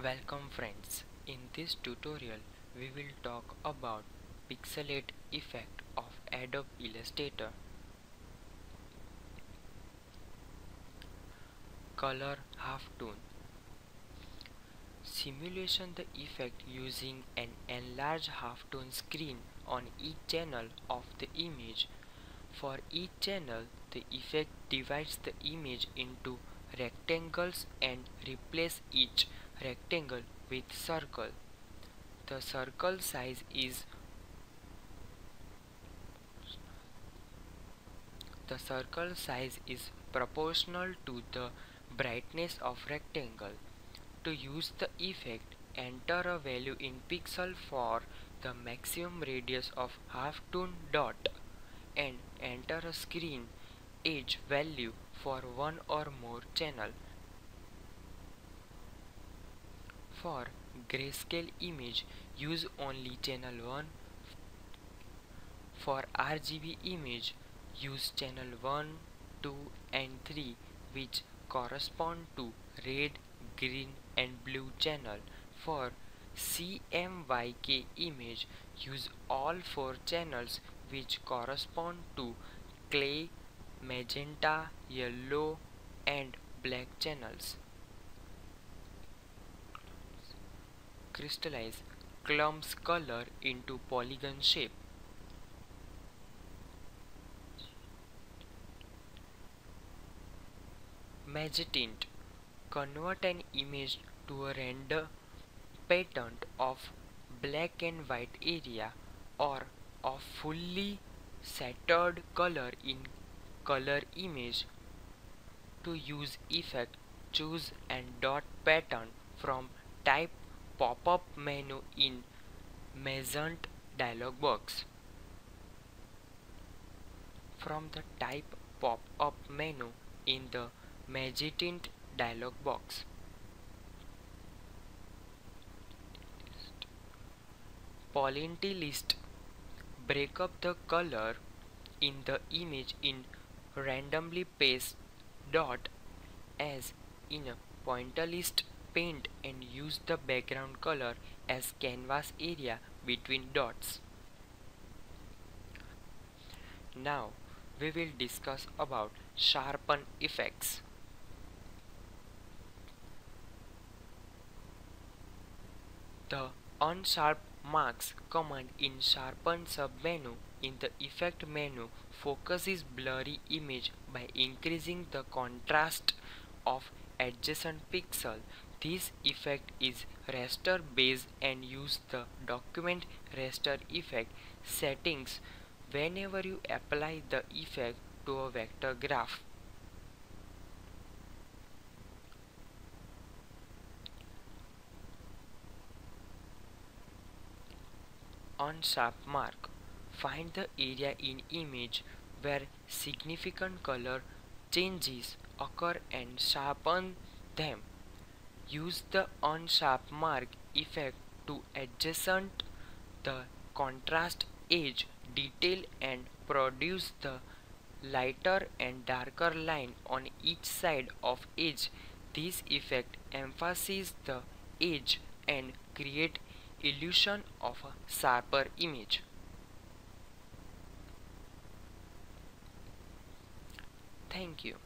Welcome friends. In this tutorial we will talk about Pixelate effect of Adobe Illustrator. Color halftone. Simulation the effect using an enlarged halftone screen on each channel of the image. For each channel, the effect divides the image into rectangles and replaces each rectangle with circle. The circle size is proportional to the brightness of rectangle. To use the effect, enter a value in pixel for the maximum radius of halftone dot and enter a screen edge value for one or more channel. For grayscale image, use only channel 1. For RGB image, use channel 1, 2 and 3 which correspond to red, green and blue channel. For CMYK image, use all 4 channels which correspond to clay, magenta, yellow and black channels. Crystallize clumps color into polygon shape. Magentint. Convert an image to a render pattern of black and white area or of fully saturated color in color image. To use effect, choose and dot pattern from type pop-up menu in Magent dialog box. From the type pop-up menu in the Magentint dialog box. Polyentity list. Break up the color in the image in randomly paste dot as in a pointer list paint and use the background color as canvas area between dots. Now we will discuss about Sharpen effects. The unsharp marks command in Sharpen submenu in the effect menu focuses blurry image by increasing the contrast of adjacent pixel. This effect is raster based and use the document raster effect settings whenever you apply the effect to a vector graph. Unsharp mark. Find the area in image where significant color changes occur and sharpen them. Use the unsharp mark effect to adjacent the contrast edge detail and produce the lighter and darker line on each side of edge. This effect emphasizes the edge and create illusion of a sharper image. Thank you.